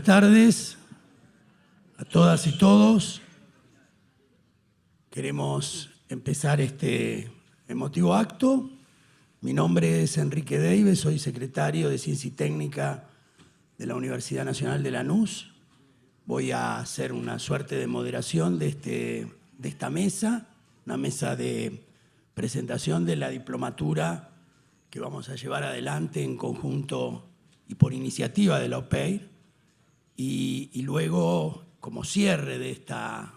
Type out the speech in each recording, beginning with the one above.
tardes a todas y todos. Queremos empezar este emotivo acto. Mi nombre es Enrique Deive, soy secretario de Ciencia y Técnica de la Universidad Nacional de Lanús. Voy a hacer una suerte de moderación de esta mesa, una mesa de presentación de la diplomatura que vamos a llevar adelante en conjunto y por iniciativa de la OPEIR. Y luego, como cierre de esta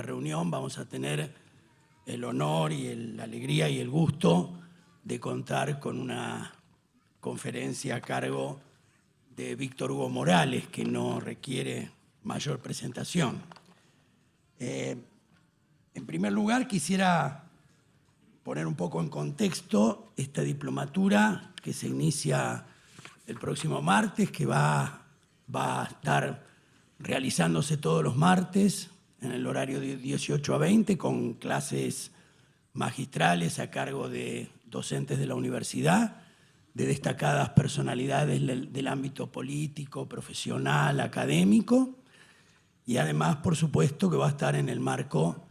reunión, vamos a tener el honor y la alegría y el gusto de contar con una conferencia a cargo de Víctor Hugo Morales, que no requiere mayor presentación. En primer lugar, quisiera poner un poco en contexto esta diplomatura que se inicia el próximo martes, que va a estar realizándose todos los martes en el horario de 18 a 20 con clases magistrales a cargo de docentes de la universidad, de destacadas personalidades del ámbito político, profesional, académico, y además, por supuesto, que va a estar en el marco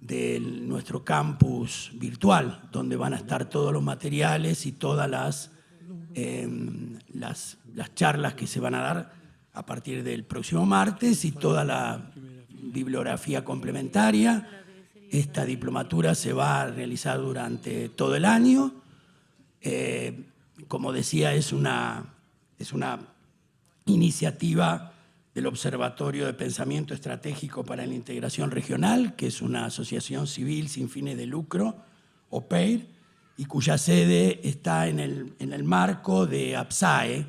de nuestro campus virtual, donde van a estar todos los materiales y todas las charlas que se van a dar a partir del próximo martes y toda la bibliografía complementaria. Esta diplomatura se va a realizar durante todo el año. Como decía, es una iniciativa del Observatorio de Pensamiento Estratégico para la Integración Regional, que es una asociación civil sin fines de lucro, OPEIR, y cuya sede está en el marco de APSAE,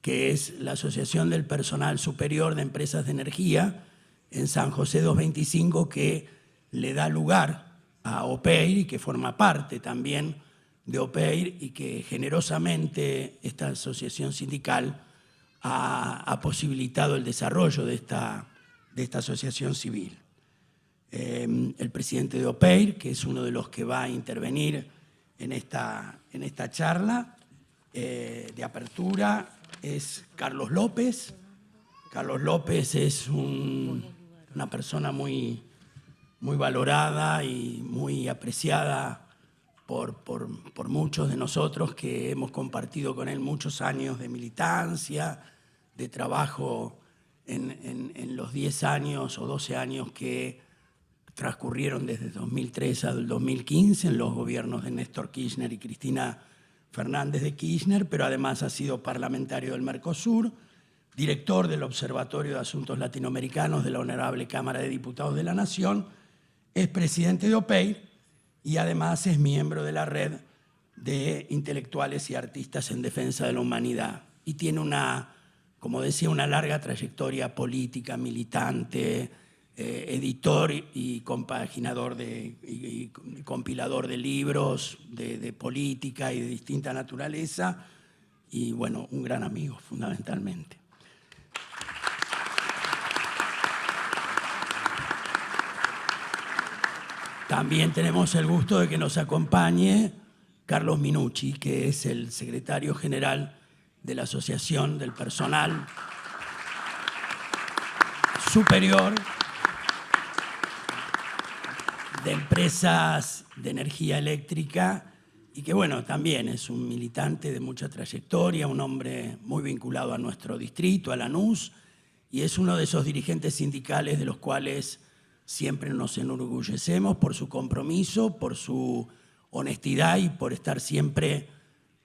que es la Asociación del Personal Superior de Empresas de Energía, en San José 225, que le da lugar a OPEIR y que forma parte también de OPEIR, y que generosamente esta asociación sindical ha posibilitado el desarrollo de esta asociación civil. El presidente de OPEIR, que es uno de los que va a intervenir en esta charla de apertura, es Carlos López. Carlos López es una persona muy valorada y muy apreciada por muchos de nosotros que hemos compartido con él muchos años de militancia, de trabajo en los 10 años o 12 años que transcurrieron desde 2003 al 2015 en los gobiernos de Néstor Kirchner y Cristina Fernández de Kirchner, pero además ha sido parlamentario del Mercosur, director del Observatorio de Asuntos Latinoamericanos de la Honorable Cámara de Diputados de la Nación, es presidente de OPEIR y además es miembro de la Red de Intelectuales y Artistas en Defensa de la Humanidad. Y tiene como decía, una larga trayectoria política, militante, editor y compaginador y compilador de libros de política y de distinta naturaleza, y bueno, un gran amigo fundamentalmente. También tenemos el gusto de que nos acompañe Carlos Minucci, que es el secretario general de la Asociación del Personal Superior de Empresas de Energía Eléctrica, y que bueno, también es un militante de mucha trayectoria, un hombre muy vinculado a nuestro distrito, a Lanús, y es uno de esos dirigentes sindicales de los cuales siempre nos enorgullecemos por su compromiso, por su honestidad y por estar siempre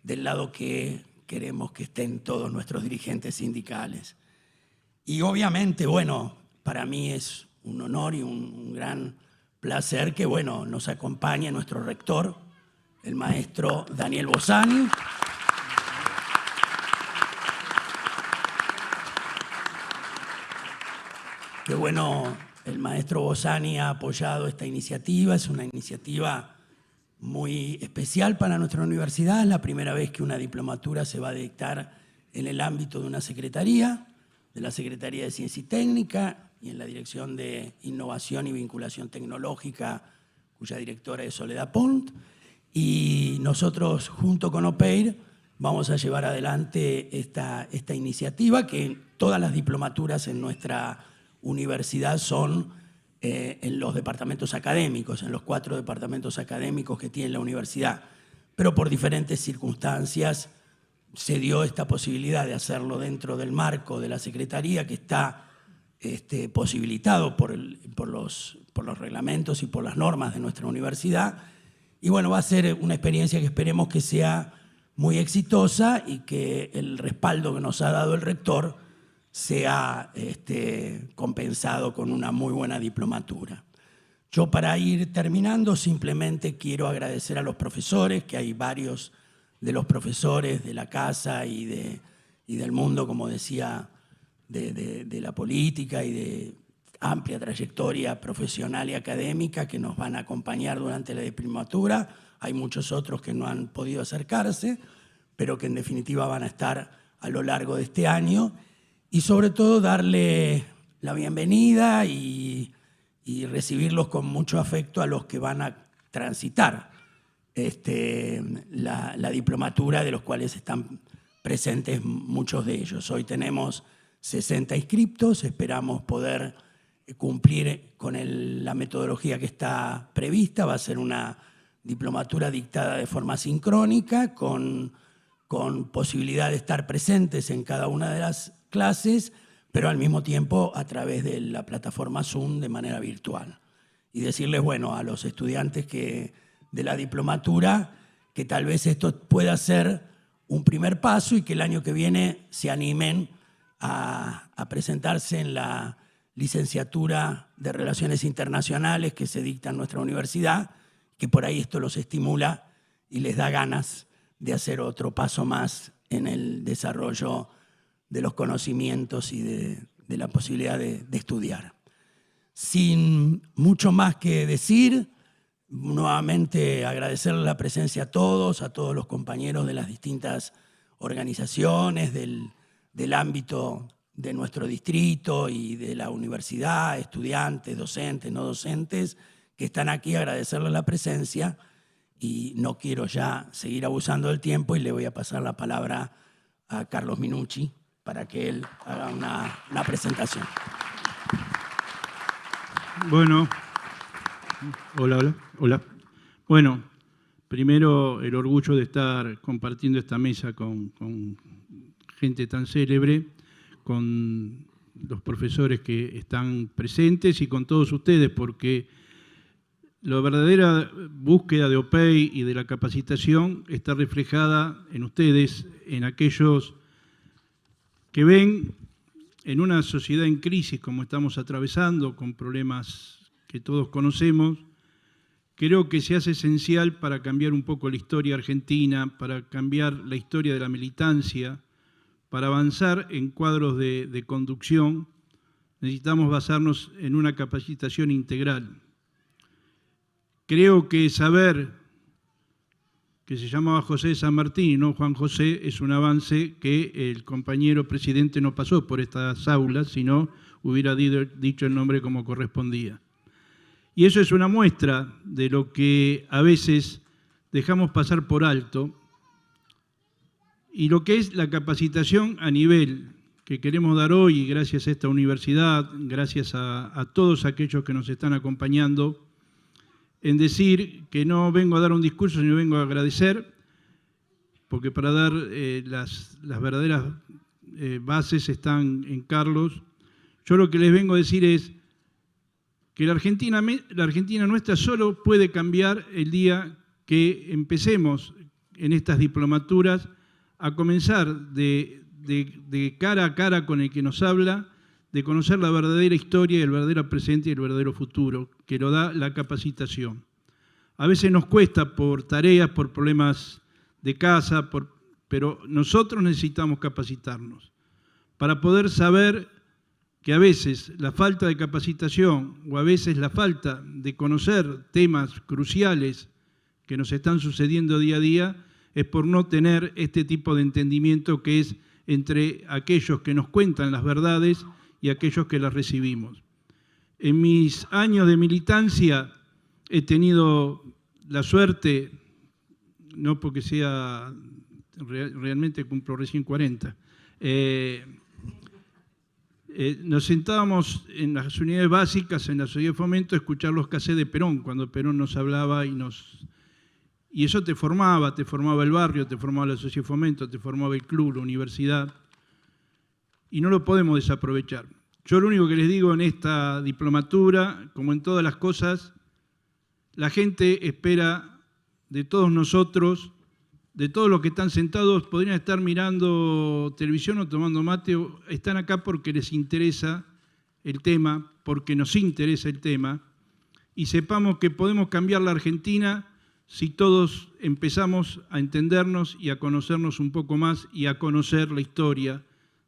del lado que queremos que estén todos nuestros dirigentes sindicales. Y obviamente, bueno, para mí es un honor y un gran placer que, bueno, nos acompañe nuestro rector, el maestro Daniel Bossani. Que bueno, el maestro Bossani ha apoyado esta iniciativa, es una iniciativa muy especial para nuestra universidad, es la primera vez que una diplomatura se va a dictar en el ámbito de una secretaría, de la Secretaría de Ciencia y Técnica, y en la Dirección de Innovación y Vinculación Tecnológica, cuya directora es Soledad Pont. Y nosotros, junto con OPEIR, vamos a llevar adelante esta iniciativa, que todas las diplomaturas en nuestra universidad son en los departamentos académicos, en los 4 departamentos académicos que tiene la universidad, pero por diferentes circunstancias se dio esta posibilidad de hacerlo dentro del marco de la Secretaría, que está posibilitado por los reglamentos y por las normas de nuestra universidad. Y bueno, va a ser una experiencia que esperemos que sea muy exitosa y que el respaldo que nos ha dado el rector sea compensado con una muy buena diplomatura. Yo, para ir terminando, simplemente quiero agradecer a los profesores, que hay varios de los profesores de la casa y del mundo, como decía, de la política y de amplia trayectoria profesional y académica, que nos van a acompañar durante la diplomatura. Hay muchos otros que no han podido acercarse, pero que en definitiva van a estar a lo largo de este año. Y sobre todo darle la bienvenida y recibirlos con mucho afecto a los que van a transitar la diplomatura, de los cuales están presentes muchos de ellos. Hoy tenemos 60 inscriptos, esperamos poder cumplir con la metodología que está prevista. Va a ser una diplomatura dictada de forma sincrónica, con posibilidad de estar presentes en cada una de las clases, pero al mismo tiempo a través de la plataforma Zoom de manera virtual. Y decirles, bueno, a los estudiantes de la diplomatura, que tal vez esto pueda ser un primer paso y que el año que viene se animen a presentarse en la licenciatura de Relaciones Internacionales que se dicta en nuestra universidad, que por ahí esto los estimula y les da ganas de hacer otro paso más en el desarrollo de los conocimientos y de la posibilidad de estudiar. Sin mucho más que decir, nuevamente agradecerle la presencia a todos los compañeros de las distintas organizaciones del ámbito de nuestro distrito y de la universidad, estudiantes, docentes, no docentes, que están aquí, agradecerles la presencia, y no quiero ya seguir abusando del tiempo y le voy a pasar la palabra a Carlos Minucci para que él haga una presentación. Bueno, hola. Bueno, primero el orgullo de estar compartiendo esta mesa con gente tan célebre, con los profesores que están presentes y con todos ustedes, porque la verdadera búsqueda de OPEI y de la capacitación está reflejada en ustedes, en aquellos que ven en una sociedad en crisis como estamos atravesando, con problemas que todos conocemos. Creo que se hace esencial para cambiar un poco la historia argentina, para cambiar la historia de la militancia, para avanzar en cuadros de conducción. Necesitamos basarnos en una capacitación integral. Creo que saber que se llamaba José de San Martín y no Juan José es un avance que el compañero presidente no pasó por estas aulas, sino hubiera dicho el nombre como correspondía. Y eso es una muestra de lo que a veces dejamos pasar por alto y lo que es la capacitación a nivel que queremos dar hoy, y gracias a esta universidad, gracias a todos aquellos que nos están acompañando, en decir que no vengo a dar un discurso, sino vengo a agradecer, porque para dar las verdaderas bases están en Carlos. Yo lo que les vengo a decir es que la Argentina nuestra solo puede cambiar el día que empecemos en estas diplomaturas a comenzar de cara a cara con el que nos habla, de conocer la verdadera historia, el verdadero presente y el verdadero futuro, que lo da la capacitación. A veces nos cuesta por tareas, por problemas de casa, pero nosotros necesitamos capacitarnos para poder saber que a veces la falta de capacitación o a veces la falta de conocer temas cruciales que nos están sucediendo día a día es por no tener este tipo de entendimiento que es entre aquellos que nos cuentan las verdades y aquellos que las recibimos. En mis años de militancia he tenido la suerte, no porque sea realmente cumplo recién 40. Nos sentábamos en las unidades básicas, en la Sociedad de Fomento, a escuchar los cassettes de Perón, cuando Perón nos hablaba y eso te formaba el barrio, te formaba la Sociedad de Fomento, te formaba el club, la universidad, y no lo podemos desaprovechar. Yo lo único que les digo en esta diplomatura, como en todas las cosas, la gente espera de todos nosotros, de todos los que están sentados, podrían estar mirando televisión o tomando mate, o están acá porque les interesa el tema, porque nos interesa el tema, y sepamos que podemos cambiar la Argentina si todos empezamos a entendernos y a conocernos un poco más y a conocer la historia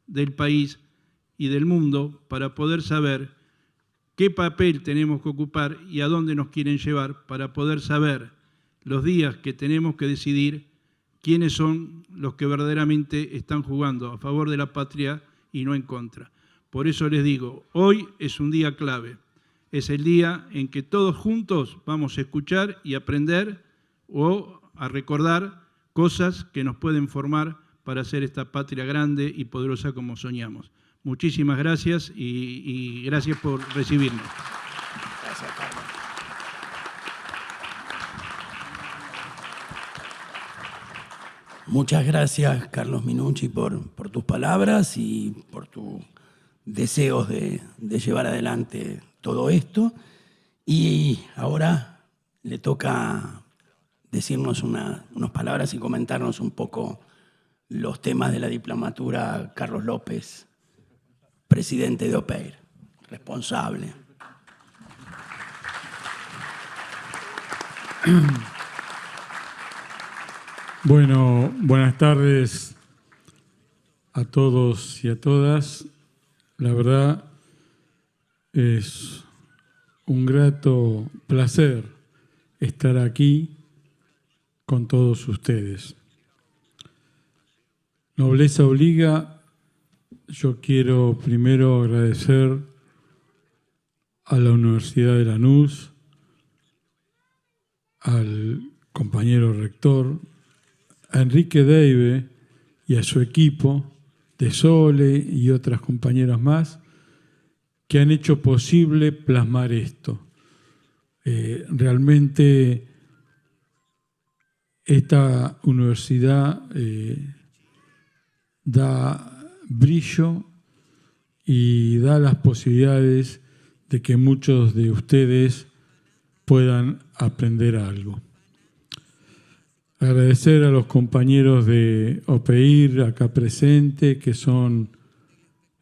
del país y del mundo para poder saber qué papel tenemos que ocupar y a dónde nos quieren llevar, para poder saber los días que tenemos que decidir quiénes son los que verdaderamente están jugando a favor de la patria y no en contra. Por eso les digo, hoy es un día clave. Es el día en que todos juntos vamos a escuchar y aprender o a recordar cosas que nos pueden formar para hacer esta patria grande y poderosa como soñamos. Muchísimas gracias y gracias por recibirnos. Gracias, Carlos. Muchas gracias, Carlos Minucci, por tus palabras y por tus deseos de llevar adelante todo esto. Y ahora le toca decirnos unas palabras y comentarnos un poco los temas de la diplomatura a Carlos López, presidente de OPEIR, responsable. Bueno, buenas tardes a todos y a todas. La verdad es un grato placer estar aquí con todos ustedes. Nobleza obliga, yo quiero primero agradecer a la Universidad de Lanús, al compañero rector, a Enrique Deive y a su equipo de Sole y otras compañeras más que han hecho posible plasmar esto. Realmente esta universidad da brillo y da las posibilidades de que muchos de ustedes puedan aprender algo. Agradecer a los compañeros de OPEIR acá presentes, que son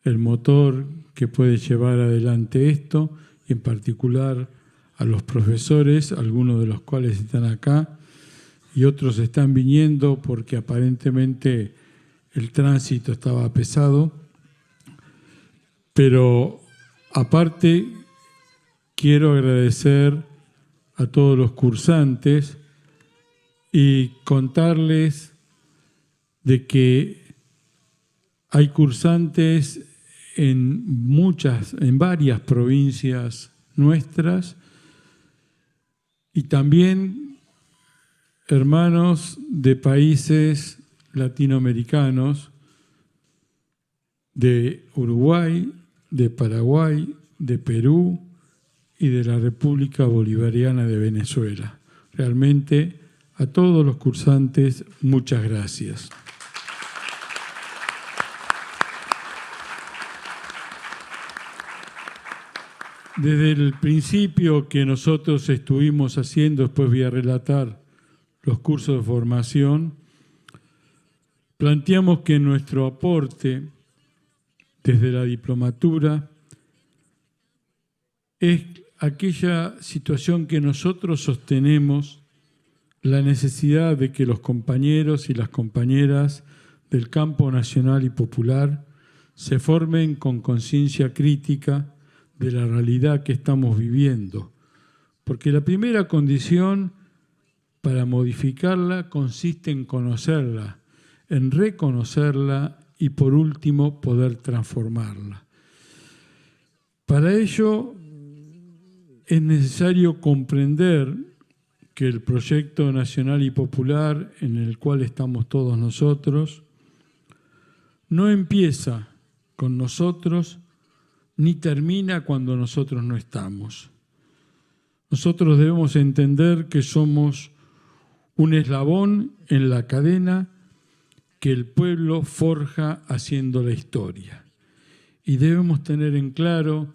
el motor que puede llevar adelante esto, y en particular a los profesores, algunos de los cuales están acá, y otros están viniendo porque aparentemente el tránsito estaba pesado. Pero aparte quiero agradecer a todos los cursantes y contarles de que hay cursantes en varias provincias nuestras y también hermanos de países latinoamericanos, de Uruguay, de Paraguay, de Perú y de la República Bolivariana de Venezuela. Realmente a todos los cursantes, muchas gracias. Desde el principio que nosotros estuvimos haciendo, después voy a relatar los cursos de formación, planteamos que nuestro aporte desde la diplomatura es aquella situación que nosotros sostenemos, la necesidad de que los compañeros y las compañeras del campo nacional y popular se formen con conciencia crítica de la realidad que estamos viviendo, porque la primera condición para modificarla consiste en conocerla, en reconocerla y por último poder transformarla. Para ello es necesario comprender que el proyecto nacional y popular en el cual estamos todos nosotros no empieza con nosotros ni termina cuando nosotros no estamos. Nosotros debemos entender que somos un eslabón en la cadena que el pueblo forja haciendo la historia. Y debemos tener en claro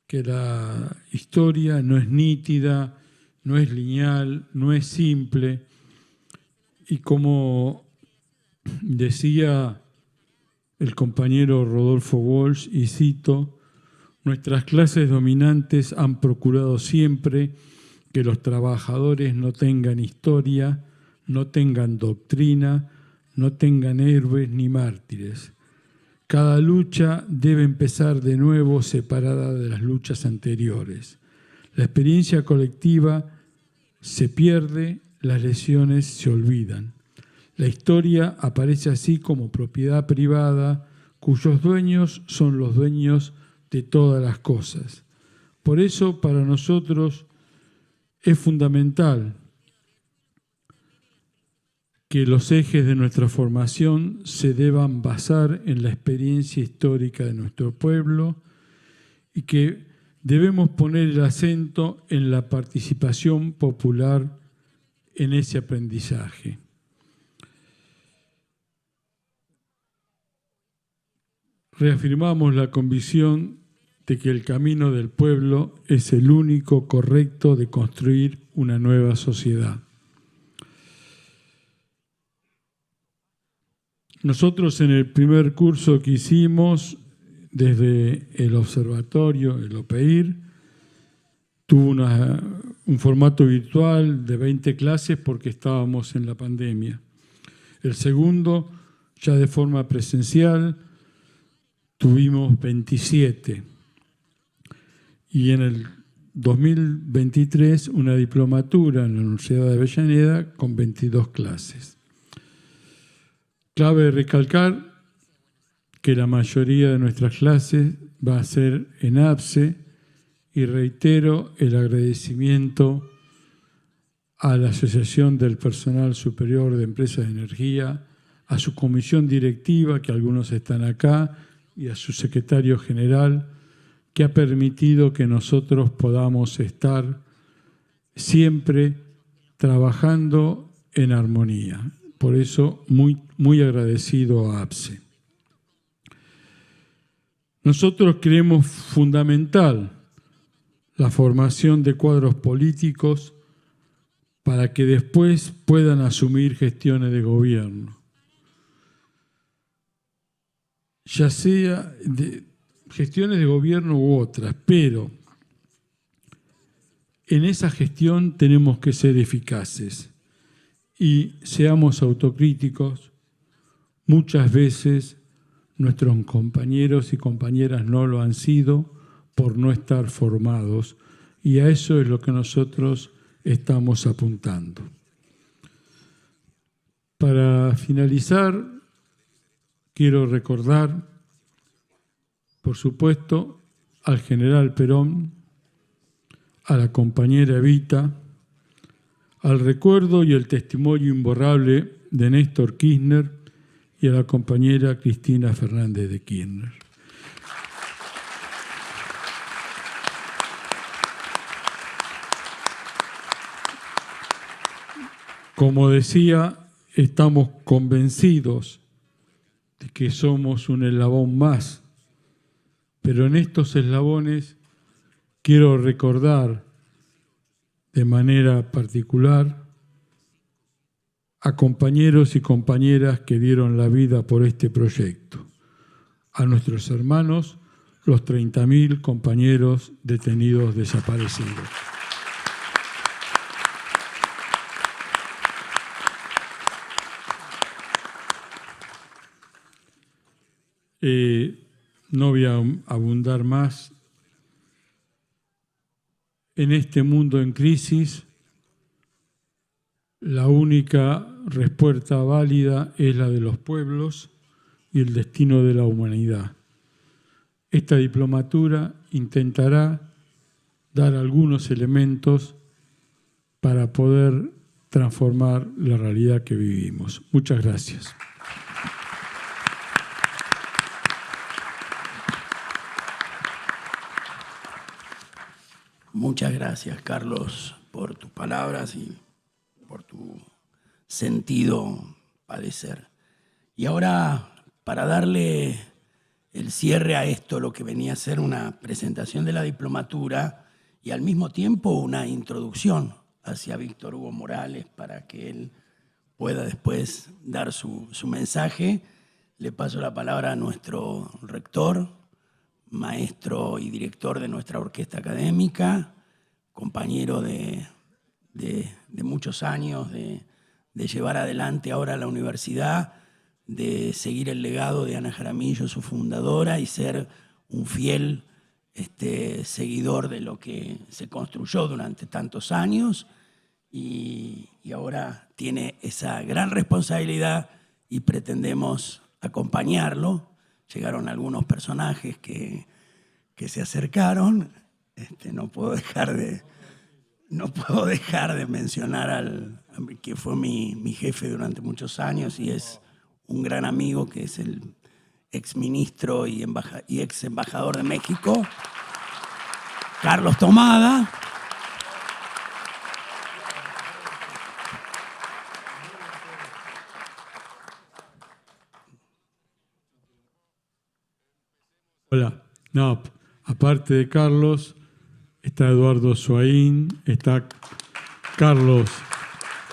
que la historia no es nítida, no es lineal, no es simple. Y como decía el compañero Rodolfo Walsh, y cito, nuestras clases dominantes han procurado siempre que los trabajadores no tengan historia, no tengan doctrina, no tengan héroes ni mártires. Cada lucha debe empezar de nuevo separada de las luchas anteriores. La experiencia colectiva se pierde, las lesiones se olvidan. La historia aparece así como propiedad privada, cuyos dueños son los dueños de todas las cosas. Por eso, para nosotros es fundamental que los ejes de nuestra formación se deban basar en la experiencia histórica de nuestro pueblo y que debemos poner el acento en la participación popular en ese aprendizaje. Reafirmamos la convicción de que el camino del pueblo es el único correcto de construir una nueva sociedad. Nosotros en el primer curso que hicimos desde el observatorio, el OPEIR, tuvo un formato virtual de 20 clases porque estábamos en la pandemia. El segundo, ya de forma presencial, tuvimos 27. Y en el 2023 una diplomatura en la Universidad de Avellaneda con 22 clases. Cabe recalcar que la mayoría de nuestras clases va a ser en APSE y reitero el agradecimiento a la Asociación del Personal Superior de Empresas de Energía, a su comisión directiva, que algunos están acá, y a su secretario general, que ha permitido que nosotros podamos estar siempre trabajando en armonía. Por eso, muy agradecido a APSE. Nosotros creemos fundamental la formación de cuadros políticos para que después puedan asumir gestiones de gobierno. Ya sea de gestiones de gobierno u otras, pero en esa gestión tenemos que ser eficaces y seamos autocríticos. Muchas veces nuestros compañeros y compañeras no lo han sido por no estar formados y a eso es lo que nosotros estamos apuntando. Para finalizar, quiero recordar, por supuesto, al general Perón, a la compañera Evita, al recuerdo y el testimonio imborrable de Néstor Kirchner y a la compañera Cristina Fernández de Kirchner. Como decía, estamos convencidos de que somos un eslabón más, pero en estos eslabones quiero recordar de manera particular a compañeros y compañeras que dieron la vida por este proyecto, a nuestros hermanos, los 30.000 compañeros detenidos desaparecidos. No voy a abundar más. En este mundo en crisis, la única respuesta válida es la de los pueblos y el destino de la humanidad. Esta diplomatura intentará dar algunos elementos para poder transformar la realidad que vivimos. Muchas gracias. Muchas gracias, Carlos, por tus palabras y por tu sentido padecer. Y ahora, para darle el cierre a esto, lo que venía a ser una presentación de la diplomatura y al mismo tiempo una introducción hacia Víctor Hugo Morales para que él pueda después dar su mensaje, le paso la palabra a nuestro rector, maestro y director de nuestra orquesta académica, compañero de muchos años de llevar adelante ahora la universidad, de seguir el legado de Ana Jaramillo, su fundadora, y ser un fiel seguidor de lo que se construyó durante tantos años, y ahora tiene esa gran responsabilidad y pretendemos acompañarlo. Llegaron algunos personajes que se acercaron. No puedo dejar de mencionar que fue mi jefe durante muchos años y es un gran amigo, que es el exministro y ex embajador de México, Carlos Tomada. Hola. No, aparte de Carlos, está Eduardo Soaín, está Carlos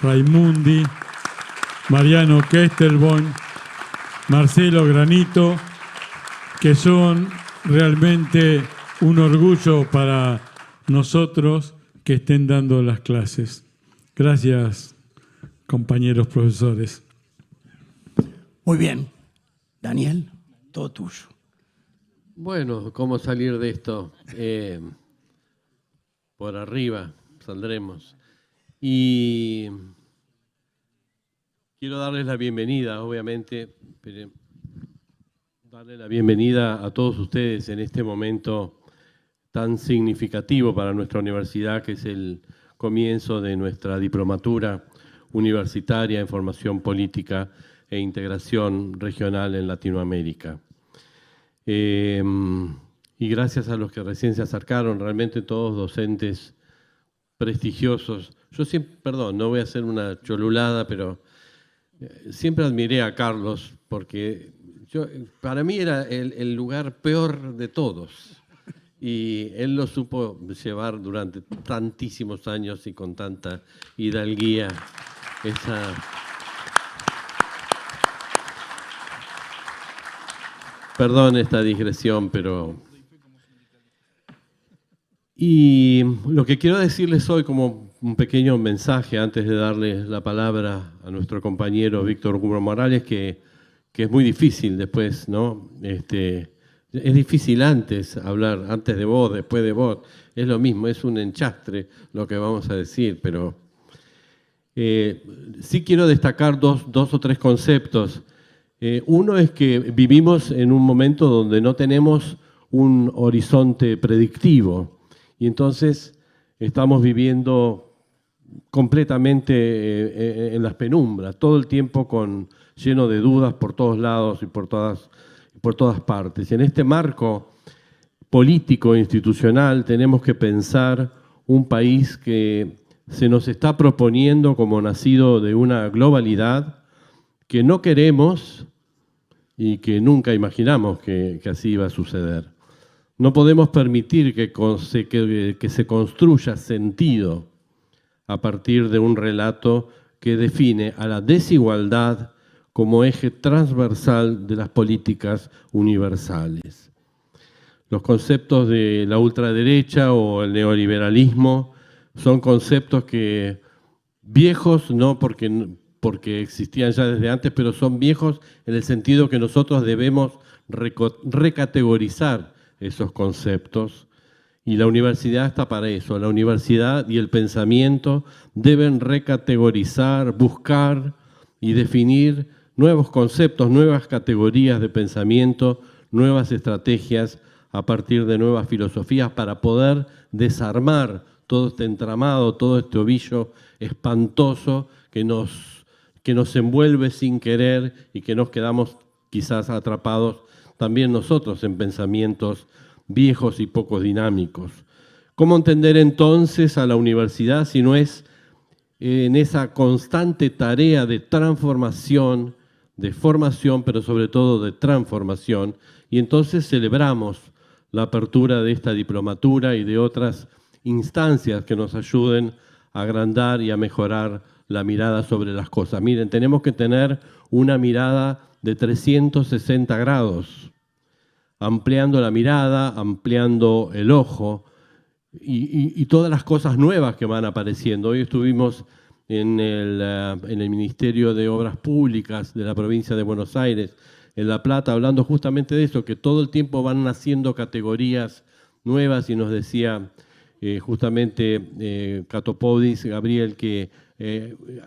Raimundi, Mariano Kesterborn, Marcelo Granito, que son realmente un orgullo para nosotros que estén dando las clases. Gracias, compañeros profesores. Muy bien. Daniel, todo tuyo. Bueno, ¿cómo salir de esto? Por arriba saldremos. Y quiero darles la bienvenida, obviamente, darle la bienvenida a todos ustedes en este momento tan significativo para nuestra universidad, que es el comienzo de nuestra diplomatura universitaria en formación política e integración regional en Latinoamérica. Y gracias a los que recién se acercaron, realmente todos docentes prestigiosos. Yo siempre, perdón, no voy a hacer una cholulada, pero siempre admiré a Carlos porque para mí era el lugar peor de todos. Y él lo supo llevar durante tantísimos años y con tanta hidalguía. Perdón esta digresión, pero... Y lo que quiero decirles hoy como un pequeño mensaje antes de darle la palabra a nuestro compañero Víctor Hugo Morales, que es muy difícil después, ¿no? Es difícil hablar antes de vos, después de vos. Es lo mismo, es un enchastre lo que vamos a decir, pero sí quiero destacar dos o tres conceptos. Uno es que vivimos en un momento donde no tenemos un horizonte predictivo y entonces estamos viviendo completamente en las penumbras, todo el tiempo lleno de dudas por todos lados y por todas partes. Y en este marco político e institucional tenemos que pensar un país que se nos está proponiendo como nacido de una globalidad que no queremos y que nunca imaginamos que así iba a suceder. No podemos permitir que se construya sentido a partir de un relato que define a la desigualdad como eje transversal de las políticas universales. Los conceptos de la ultraderecha o el neoliberalismo son conceptos que viejos, no porque existían ya desde antes, pero son viejos en el sentido que nosotros debemos recategorizar esos conceptos, y la universidad está para eso. La universidad y el pensamiento deben recategorizar, buscar y definir nuevos conceptos, nuevas categorías de pensamiento, nuevas estrategias a partir de nuevas filosofías para poder desarmar todo este entramado, todo este ovillo espantoso que nos envuelve sin querer y que nos quedamos quizás atrapados también nosotros en pensamientos viejos y poco dinámicos. ¿Cómo entender entonces a la universidad si no es en esa constante tarea de transformación, de formación, pero sobre todo de transformación? Y entonces celebramos la apertura de esta diplomatura y de otras instancias que nos ayuden a agrandar y a mejorar la mirada sobre las cosas. Miren, tenemos que tener una mirada de 360 grados, ampliando la mirada, ampliando el ojo y todas las cosas nuevas que van apareciendo. Hoy estuvimos en el Ministerio de Obras Públicas de la provincia de Buenos Aires, en La Plata, hablando justamente de eso, que todo el tiempo van naciendo categorías nuevas, y nos decía justamente Catopodis, Gabriel, que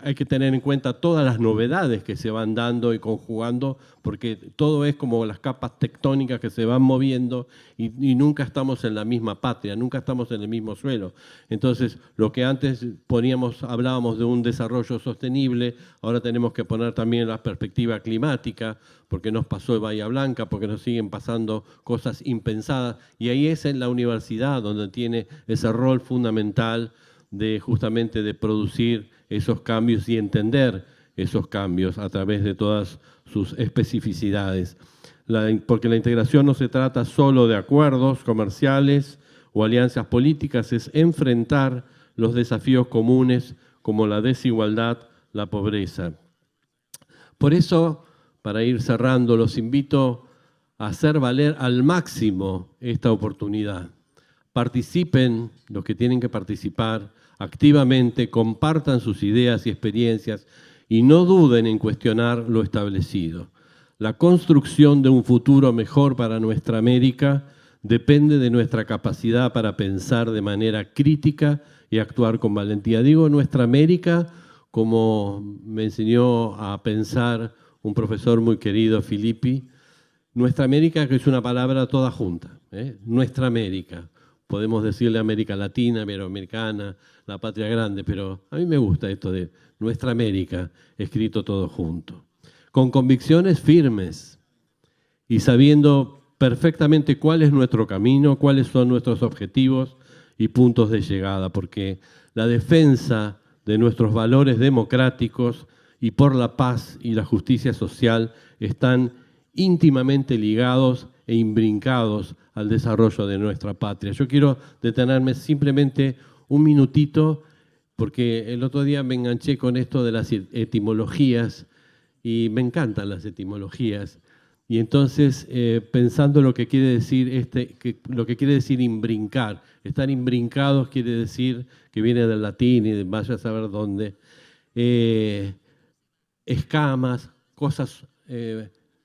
hay que tener en cuenta todas las novedades que se van dando y conjugando, porque todo es como las capas tectónicas que se van moviendo y nunca estamos en la misma patria, nunca estamos en el mismo suelo. Entonces, lo que antes hablábamos de un desarrollo sostenible, ahora tenemos que poner también la perspectiva climática, porque nos pasó en Bahía Blanca, porque nos siguen pasando cosas impensadas, y ahí es en la universidad donde tiene ese rol fundamental de justamente de producir esos cambios y entender esos cambios a través de todas sus especificidades. Porque la integración no se trata solo de acuerdos comerciales o alianzas políticas, es enfrentar los desafíos comunes como la desigualdad, la pobreza. Por eso, para ir cerrando, los invito a hacer valer al máximo esta oportunidad. Participen los que tienen que participar activamente, compartan sus ideas y experiencias y no duden en cuestionar lo establecido. La construcción de un futuro mejor para nuestra América depende de nuestra capacidad para pensar de manera crítica y actuar con valentía. Digo nuestra América como me enseñó a pensar un profesor muy querido, Filippi. Nuestra América, que es una palabra toda junta, Nuestra América. Podemos decirle América Latina, Iberoamericana, la patria grande, pero a mí me gusta esto de Nuestra América, escrito todo junto. Con convicciones firmes y sabiendo perfectamente cuál es nuestro camino, cuáles son nuestros objetivos y puntos de llegada, porque la defensa de nuestros valores democráticos y por la paz y la justicia social están íntimamente ligados e imbrincados al desarrollo de nuestra patria. Yo quiero detenerme simplemente un minutito, porque el otro día me enganché con esto de las etimologías y me encantan las etimologías. Y entonces, pensando lo que quiere decir lo que quiere decir imbrincar, estar imbrincados quiere decir que viene del latín y vaya a saber dónde, escamas, cosas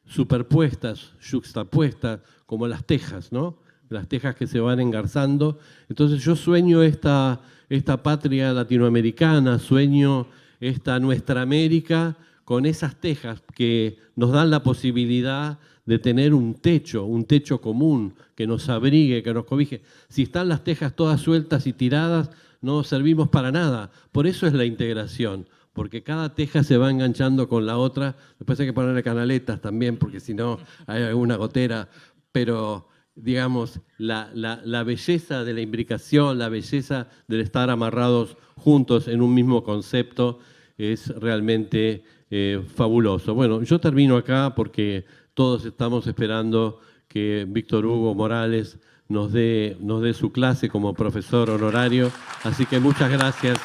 superpuestas, yuxtapuestas, como las tejas, ¿no? Las tejas que se van engarzando. Entonces yo sueño esta patria latinoamericana, sueño esta nuestra América con esas tejas que nos dan la posibilidad de tener un techo común que nos abrigue, que nos cobije. Si están las tejas todas sueltas y tiradas, no servimos para nada. Por eso es la integración, porque cada teja se va enganchando con la otra. Después hay que ponerle canaletas también, porque si no hay alguna gotera. Pero, digamos, la belleza de la imbricación, la belleza del estar amarrados juntos en un mismo concepto es realmente fabuloso. Bueno, yo termino acá porque todos estamos esperando que Víctor Hugo Morales nos dé su clase como profesor honorario. Así que muchas gracias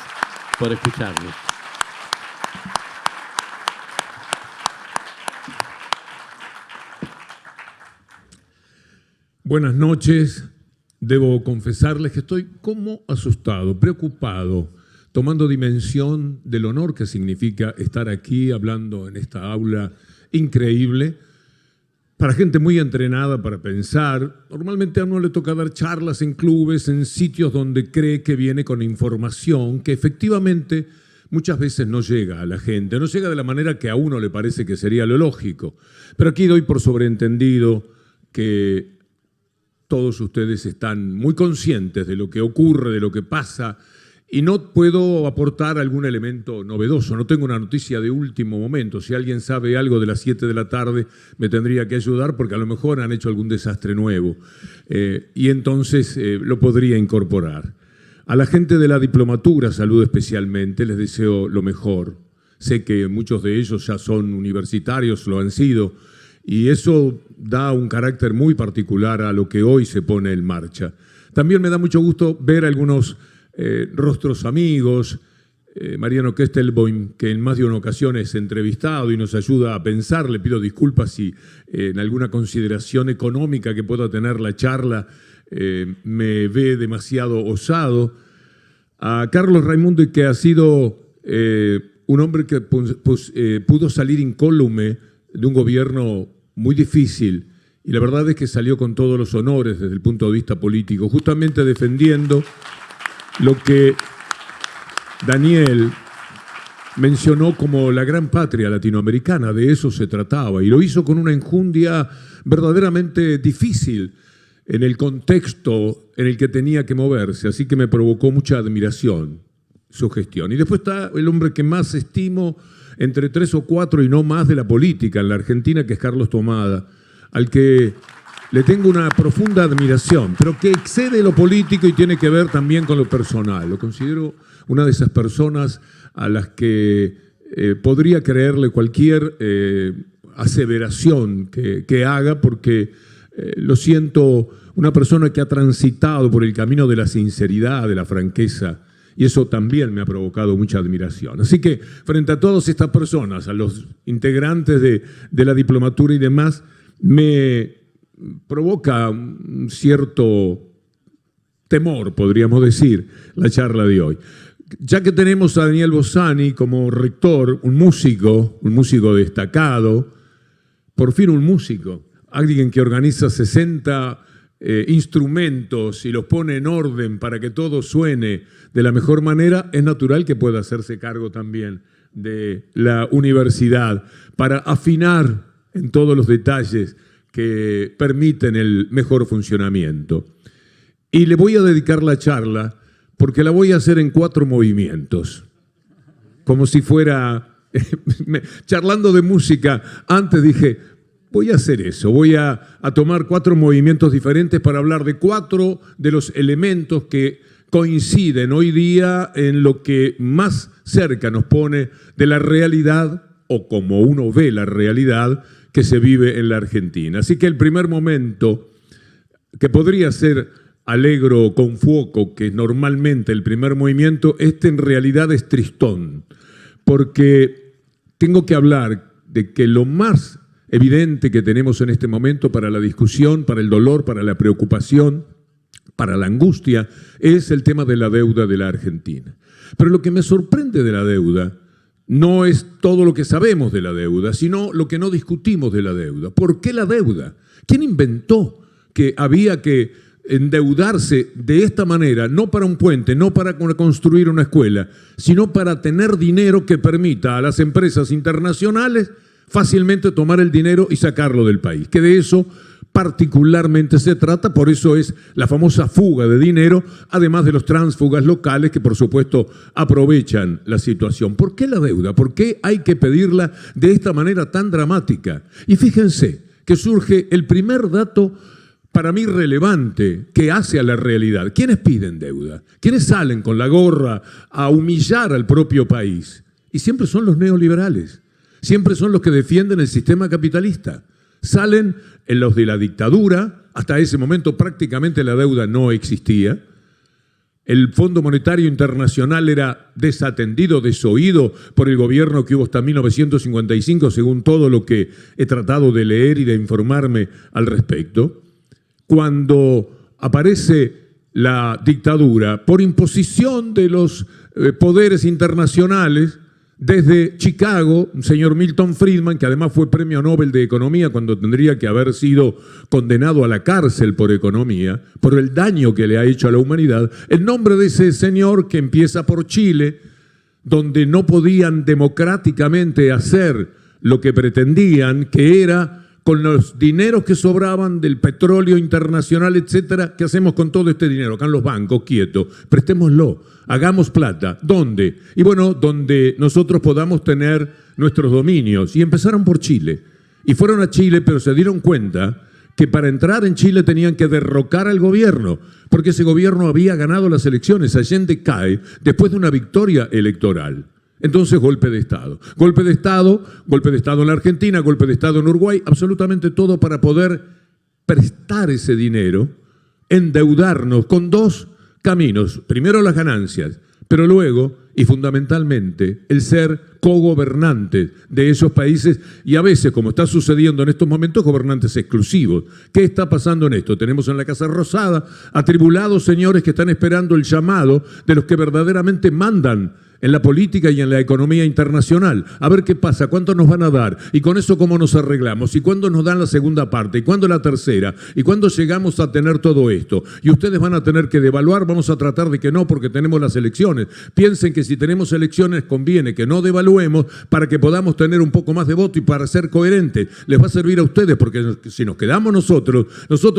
por escucharnos. Buenas noches. Debo confesarles que estoy como asustado, preocupado, tomando dimensión del honor que significa estar aquí hablando en esta aula increíble para gente muy entrenada para pensar. Normalmente a uno le toca dar charlas en clubes, en sitios donde cree que viene con información que efectivamente muchas veces no llega a la gente, no llega de la manera que a uno le parece que sería lo lógico. Pero aquí doy por sobreentendido que todos ustedes están muy conscientes de lo que ocurre, de lo que pasa, y no puedo aportar algún elemento novedoso. No tengo una noticia de último momento. Si alguien sabe algo de las 7 de la tarde, me tendría que ayudar porque a lo mejor han hecho algún desastre nuevo. Y entonces lo podría incorporar. A la gente de la diplomatura, saludo especialmente, les deseo lo mejor. Sé que muchos de ellos ya son universitarios, lo han sido, y eso da un carácter muy particular a lo que hoy se pone en marcha. También me da mucho gusto ver algunos rostros amigos, Mariano Kestelboim, que en más de una ocasión es entrevistado y nos ayuda a pensar. Le pido disculpas si en alguna consideración económica que pueda tener la charla me ve demasiado osado. A Carlos Raimundo, que ha sido un hombre que pudo salir incólume de un gobierno muy difícil, y la verdad es que salió con todos los honores desde el punto de vista político, justamente defendiendo lo que Daniel mencionó como la gran patria latinoamericana. De eso se trataba, y lo hizo con una enjundia verdaderamente difícil en el contexto en el que tenía que moverse, así que me provocó mucha admiración su gestión. Y después está el hombre que más estimo entre 3 o 4 y no más de la política en la Argentina, que es Carlos Tomada, al que le tengo una profunda admiración, pero que excede lo político y tiene que ver también con lo personal. Lo considero una de esas personas a las que podría creerle cualquier aseveración que haga, porque lo siento una persona que ha transitado por el camino de la sinceridad, de la franqueza, y eso también me ha provocado mucha admiración. Así que frente a todas estas personas, a los integrantes de la diplomatura y demás, me provoca un cierto temor, podríamos decir, la charla de hoy. Ya que tenemos a Daniel Bossani como rector, un músico destacado, por fin un músico, alguien que organiza 60 instrumentos y los pone en orden para que todo suene de la mejor manera, es natural que pueda hacerse cargo también de la universidad para afinar en todos los detalles que permiten el mejor funcionamiento. Y le voy a dedicar la charla porque la voy a hacer en 4 movimientos, como si fuera, charlando de música, antes dije, voy a hacer eso, voy a tomar 4 movimientos diferentes para hablar de 4 de los elementos que coinciden hoy día en lo que más cerca nos pone de la realidad, o como uno ve la realidad que se vive en la Argentina. Así que el primer momento, que podría ser alegro con fuoco, que es normalmente el primer movimiento, este en realidad es tristón, porque tengo que hablar de que lo más evidente que tenemos en este momento para la discusión, para el dolor, para la preocupación, para la angustia, es el tema de la deuda de la Argentina. Pero lo que me sorprende de la deuda no es todo lo que sabemos de la deuda, sino lo que no discutimos de la deuda. ¿Por qué la deuda? ¿Quién inventó que había que endeudarse de esta manera, no para un puente, no para construir una escuela, sino para tener dinero que permita a las empresas internacionales fácilmente tomar el dinero y sacarlo del país? Que de eso particularmente se trata, por eso es la famosa fuga de dinero, además de los tránsfugas locales que por supuesto aprovechan la situación. ¿Por qué la deuda? ¿Por qué hay que pedirla de esta manera tan dramática? Y fíjense que surge el primer dato para mí relevante que hace a la realidad. ¿Quiénes piden deuda? ¿Quiénes salen con la gorra a humillar al propio país? Y siempre son los neoliberales, siempre son los que defienden el sistema capitalista. Salen en los de la dictadura, hasta ese momento prácticamente la deuda no existía. El Fondo Monetario Internacional era desatendido, desoído por el gobierno que hubo hasta 1955, según todo lo que he tratado de leer y de informarme al respecto. Cuando aparece la dictadura, por imposición de los poderes internacionales, desde Chicago, un señor Milton Friedman, que además fue premio Nobel de Economía cuando tendría que haber sido condenado a la cárcel por economía, por el daño que le ha hecho a la humanidad, en nombre de ese señor que empieza por Chile, donde no podían democráticamente hacer lo que pretendían, que era con los dineros que sobraban del petróleo internacional, etcétera. ¿Qué hacemos con todo este dinero? Acá en los bancos, quieto, prestémoslo, hagamos plata. ¿Dónde? Y bueno, donde nosotros podamos tener nuestros dominios. Y empezaron por Chile. Y fueron a Chile, pero se dieron cuenta que para entrar en Chile tenían que derrocar al gobierno, porque ese gobierno había ganado las elecciones. Allende cae después de una victoria electoral. Entonces, golpe de Estado. Golpe de Estado en la Argentina, golpe de Estado en Uruguay, absolutamente todo para poder prestar ese dinero, endeudarnos con dos caminos. Primero las ganancias, pero luego, y fundamentalmente, el ser cogobernantes de esos países y a veces, como está sucediendo en estos momentos, gobernantes exclusivos. ¿Qué está pasando en esto? Tenemos en la Casa Rosada atribulados señores que están esperando el llamado de los que verdaderamente mandan en la política y en la economía internacional. A ver qué pasa, cuánto nos van a dar, y con eso cómo nos arreglamos, y cuándo nos dan la segunda parte, y cuándo la tercera, y cuándo llegamos a tener todo esto. Y ustedes van a tener que devaluar, vamos a tratar de que no, porque tenemos las elecciones. Piensen que si tenemos elecciones conviene que no devaluemos para que podamos tener un poco más de voto y para ser coherentes. Les va a servir a ustedes, porque si nos quedamos nosotros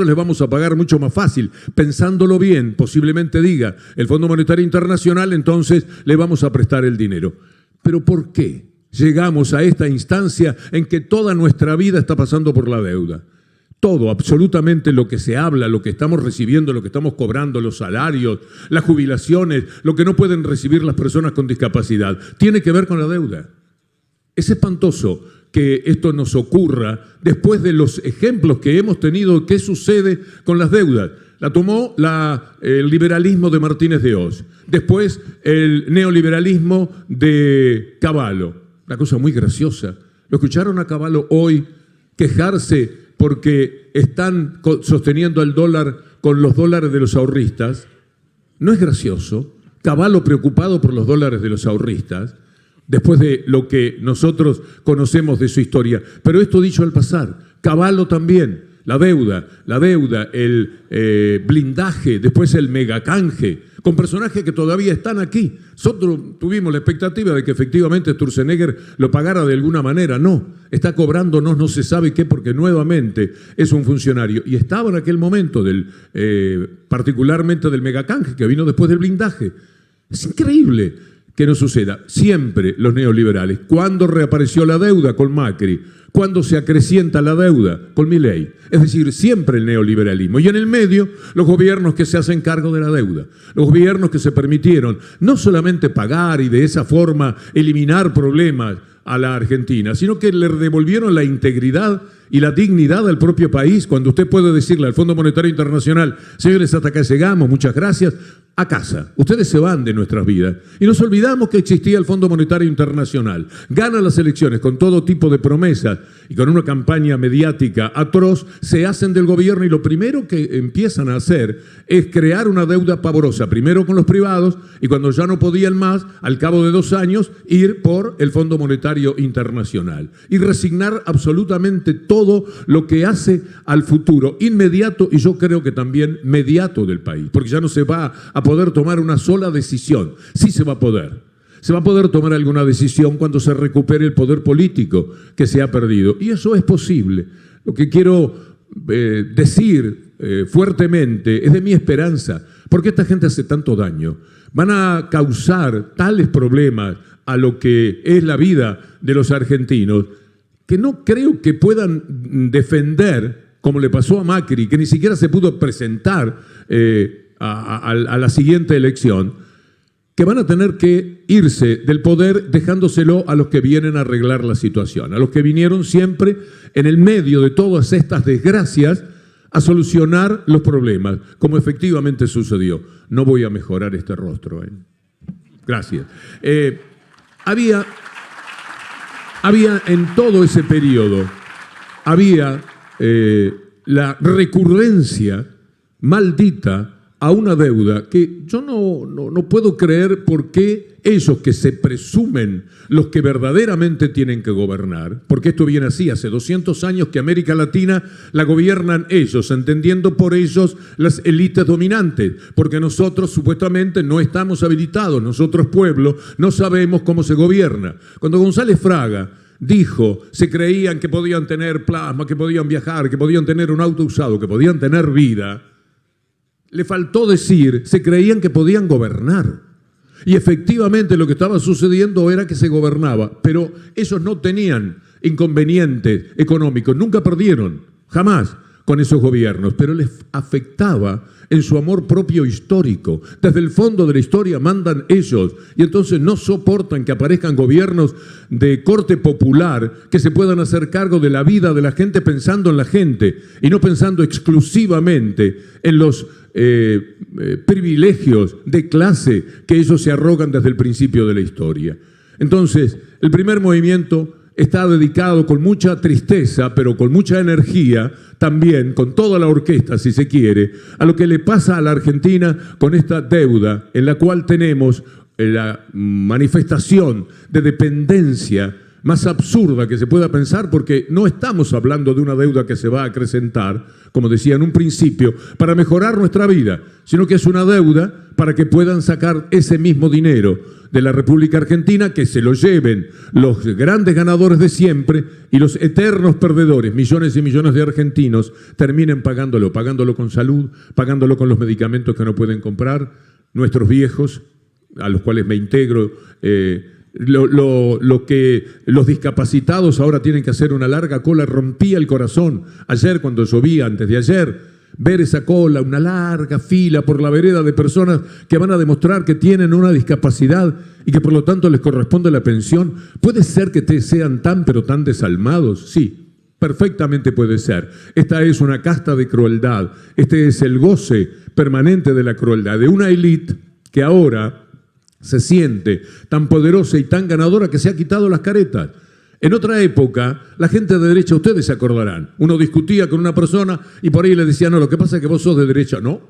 les vamos a pagar mucho más fácil. Pensándolo bien, posiblemente diga el Fondo Monetario Internacional, entonces le vamos a prestar el dinero. ¿Pero por qué llegamos a esta instancia en que toda nuestra vida está pasando por la deuda? Todo, absolutamente lo que se habla, lo que estamos recibiendo, lo que estamos cobrando, los salarios, las jubilaciones, lo que no pueden recibir las personas con discapacidad, tiene que ver con la deuda. Es espantoso que esto nos ocurra después de los ejemplos que hemos tenido. ¿Qué sucede con las deudas? La tomó el liberalismo de Martínez de Oz, después el neoliberalismo de Cavallo. Una cosa muy graciosa. ¿Lo escucharon a Cavallo hoy quejarse porque están sosteniendo el dólar con los dólares de los ahorristas? ¿No es gracioso? Cavallo preocupado por los dólares de los ahorristas, después de lo que nosotros conocemos de su historia. Pero esto dicho al pasar, Cavallo también. La deuda, el blindaje, después el megacanje, con personajes que todavía están aquí. Nosotros tuvimos la expectativa de que efectivamente Sturzenegger lo pagara de alguna manera. No, está cobrándonos no se sabe qué, porque nuevamente es un funcionario. Y estaba en aquel momento, particularmente del megacanje, que vino después del blindaje. Es increíble que no suceda. Siempre los neoliberales. ¿Cuándo reapareció la deuda? Con Macri. ¿Cuándo se acrecienta la deuda? Con Milei. Es decir, siempre el neoliberalismo. Y en el medio, los gobiernos que se hacen cargo de la deuda. Los gobiernos que se permitieron no solamente pagar y de esa forma eliminar problemas a la Argentina, sino que le devolvieron la integridad y la dignidad al propio país. Cuando usted puede decirle al Fondo Monetario Internacional, señores, hasta acá llegamos, muchas gracias, a casa. Ustedes se van de nuestras vidas. Y nos olvidamos que existía el Fondo Monetario Internacional. Gana las elecciones con todo tipo de promesas y con una campaña mediática atroz, se hacen del gobierno y lo primero que empiezan a hacer es crear una deuda pavorosa, primero con los privados y cuando ya no podían más, al cabo de 2 años, ir por el Fondo Monetario Internacional y resignar absolutamente todo lo que hace al futuro inmediato y yo creo que también mediato del país, porque ya no se va a poder tomar una sola decisión. Sí se va a poder. Se va a poder tomar alguna decisión cuando se recupere el poder político que se ha perdido. Y eso es posible. Lo que quiero decir fuertemente es de mi esperanza. ¿Por qué esta gente hace tanto daño? Van a causar tales problemas a lo que es la vida de los argentinos que no creo que puedan defender, como le pasó a Macri, que ni siquiera se pudo presentar a la siguiente elección, que van a tener que irse del poder dejándoselo a los que vienen a arreglar la situación, a los que vinieron siempre en el medio de todas estas desgracias a solucionar los problemas, como efectivamente sucedió. No voy a mejorar este rostro. Gracias. Había en todo ese periodo, había la recurrencia maldita a una deuda que yo no puedo creer por qué ellos que se presumen los que verdaderamente tienen que gobernar, porque esto viene así, hace 200 años que América Latina la gobiernan ellos, entendiendo por ellos las élites dominantes, porque nosotros supuestamente no estamos habilitados, nosotros pueblo no sabemos cómo se gobierna. Cuando González Fraga dijo, se creían que podían tener plasma, que podían viajar, que podían tener un auto usado, que podían tener vida, le faltó decir, se creían que podían gobernar. Y efectivamente lo que estaba sucediendo era que se gobernaba, pero ellos no tenían inconvenientes económicos, nunca perdieron, jamás, con esos gobiernos, pero les afectaba en su amor propio histórico. Desde el fondo de la historia mandan ellos y entonces no soportan que aparezcan gobiernos de corte popular que se puedan hacer cargo de la vida de la gente pensando en la gente y no pensando exclusivamente en los privilegios de clase que ellos se arrogan desde el principio de la historia. Entonces, el primer movimiento está dedicado con mucha tristeza, pero con mucha energía, también con toda la orquesta, si se quiere, a lo que le pasa a la Argentina con esta deuda en la cual tenemos la manifestación de dependencia más absurda que se pueda pensar, porque no estamos hablando de una deuda que se va a acrecentar, como decía en un principio, para mejorar nuestra vida, sino que es una deuda para que puedan sacar ese mismo dinero de la República Argentina, que se lo lleven los grandes ganadores de siempre y los eternos perdedores, millones y millones de argentinos, terminen pagándolo con salud, pagándolo con los medicamentos que no pueden comprar, nuestros viejos, a los cuales me integro, lo que los discapacitados ahora tienen que hacer una larga cola, rompía el corazón. Ayer cuando llovía, antes de ayer, ver esa cola, una larga fila por la vereda de personas que van a demostrar que tienen una discapacidad y que por lo tanto les corresponde la pensión. ¿Puede ser que sean tan pero tan desalmados? Sí, perfectamente puede ser. Esta es una casta de crueldad. Este es el goce permanente de la crueldad, de una élite que ahora se siente tan poderosa y tan ganadora que se ha quitado las caretas. En otra época, la gente de derecha, ustedes se acordarán, uno discutía con una persona y por ahí le decía, no, lo que pasa es que vos sos de derecha. No,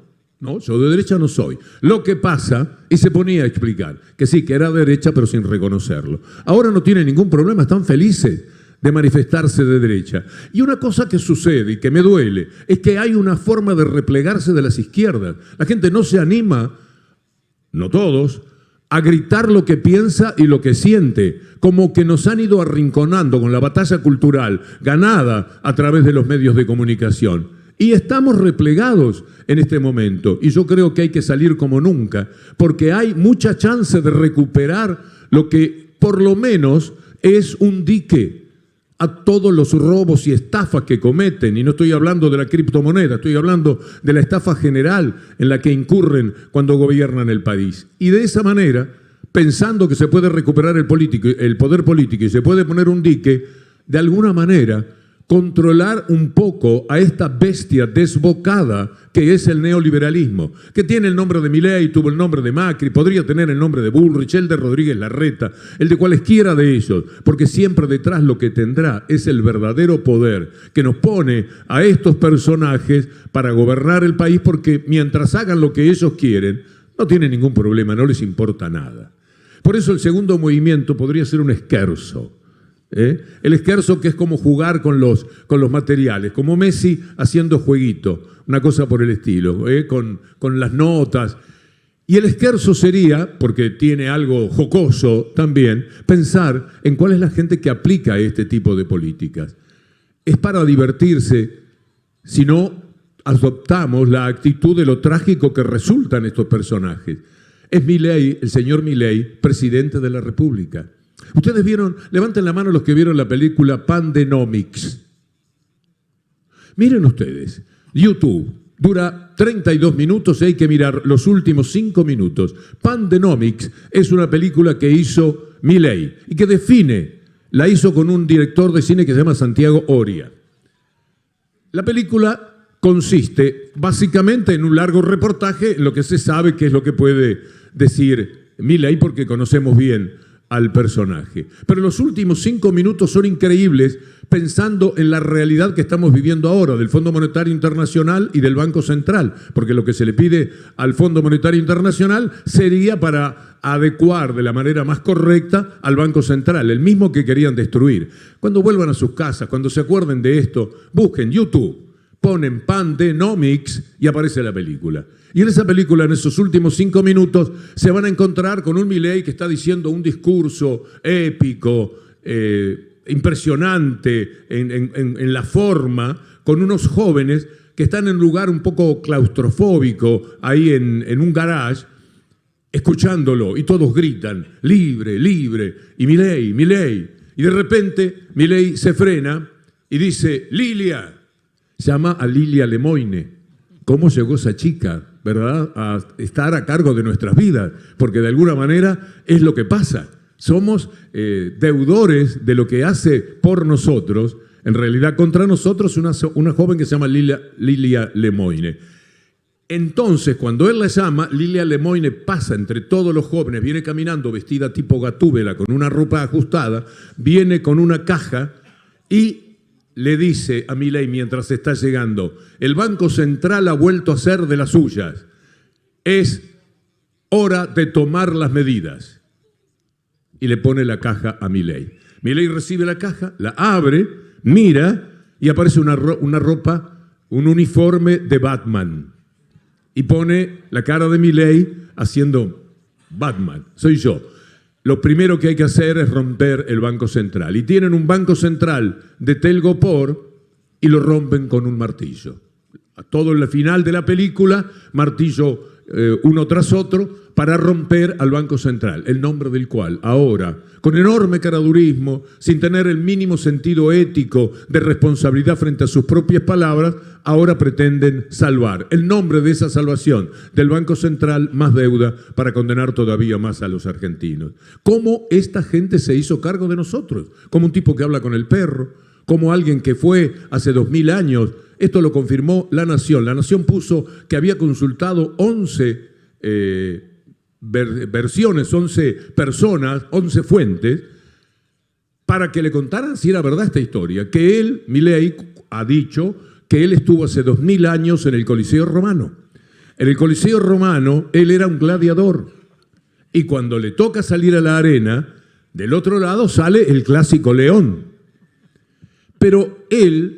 yo de derecha no soy. Lo que pasa, y se ponía a explicar, que sí, que era derecha, pero sin reconocerlo. Ahora no tiene ningún problema, están felices de manifestarse de derecha. Y una cosa que sucede y que me duele, es que hay una forma de replegarse de las izquierdas. La gente no se anima, no todos, a gritar lo que piensa y lo que siente, como que nos han ido arrinconando con la batalla cultural ganada a través de los medios de comunicación. Y estamos replegados en este momento, y yo creo que hay que salir como nunca, porque hay mucha chance de recuperar lo que por lo menos es un dique a todos los robos y estafas que cometen, y no estoy hablando de la criptomoneda, estoy hablando de la estafa general en la que incurren cuando gobiernan el país. Y de esa manera, pensando que se puede recuperar el poder político y se puede poner un dique, de alguna manera controlar un poco a esta bestia desbocada que es el neoliberalismo, que tiene el nombre de Milei, tuvo el nombre de Macri, podría tener el nombre de Bullrich, el de Rodríguez Larreta, el de cualesquiera de ellos, porque siempre detrás lo que tendrá es el verdadero poder que nos pone a estos personajes para gobernar el país, porque mientras hagan lo que ellos quieren, no tienen ningún problema, no les importa nada. Por eso el segundo movimiento podría ser un esquerzo. El esquerzo, que es como jugar con los materiales, como Messi haciendo jueguito, una cosa por el estilo, con las notas. Y el esquerzo sería, porque tiene algo jocoso también, pensar en cuál es la gente que aplica este tipo de políticas. Es para divertirse si no adoptamos la actitud de lo trágico que resultan estos personajes. Es Milei, el señor Milei, presidente de la República. Ustedes vieron, levanten la mano los que vieron la película Pandenomics. Miren ustedes, YouTube dura 32 minutos y hay que mirar los últimos 5 minutos. Pandenomics es una película que hizo Milei y que la hizo con un director de cine que se llama Santiago Oria. La película consiste básicamente en un largo reportaje en lo que se sabe que es lo que puede decir Milei, porque conocemos bien al personaje. Pero los últimos 5 minutos son increíbles pensando en la realidad que estamos viviendo ahora del Fondo Monetario Internacional y del Banco Central, porque lo que se le pide al Fondo Monetario Internacional sería para adecuar de la manera más correcta al Banco Central, el mismo que querían destruir. Cuando vuelvan a sus casas, cuando se acuerden de esto, busquen YouTube, ponen Pandenomics y aparece la película. Y en esa película, en esos últimos 5 minutos, se van a encontrar con un Milei que está diciendo un discurso épico, impresionante en la forma, con unos jóvenes que están en un lugar un poco claustrofóbico, ahí en un garage, escuchándolo, y todos gritan, libre, libre, y Milei, Milei. Y de repente Milei se frena y dice, Lilia, llama a Lilia Lemoine. ¿Cómo llegó esa chica, verdad, a estar a cargo de nuestras vidas? Porque de alguna manera es lo que pasa. Somos deudores de lo que hace por nosotros, en realidad contra nosotros, una joven que se llama Lilia Lemoine. Entonces, cuando él la llama, Lilia Lemoine pasa entre todos los jóvenes, viene caminando vestida tipo Gatúbela, con una ropa ajustada, viene con una caja y le dice a Milei mientras está llegando, el Banco Central ha vuelto a ser de las suyas, es hora de tomar las medidas. Y le pone la caja a Milei. Milei recibe la caja, la abre, mira y aparece una ropa, un uniforme de Batman. Y pone la cara de Milei haciendo Batman, soy yo. Lo primero que hay que hacer es romper el Banco Central. Y tienen un Banco Central de Telgopor y lo rompen con un martillo. Todo en la final de la película, martillo uno tras otro, para romper al Banco Central, el nombre del cual ahora, con enorme caradurismo, sin tener el mínimo sentido ético de responsabilidad frente a sus propias palabras, ahora pretenden salvar. El nombre de esa salvación del Banco Central, más deuda para condenar todavía más a los argentinos. ¿Cómo esta gente se hizo cargo de nosotros? Como un tipo que habla con el perro, como alguien que fue hace 2000 años. Esto lo confirmó La Nación. La Nación puso que había consultado 11 versiones, 11 personas, 11 fuentes, para que le contaran si era verdad esta historia. Que él, Milei, ha dicho que él estuvo hace 2000 años en el Coliseo Romano. En el Coliseo Romano él era un gladiador. Y cuando le toca salir a la arena, del otro lado sale el clásico león. Pero él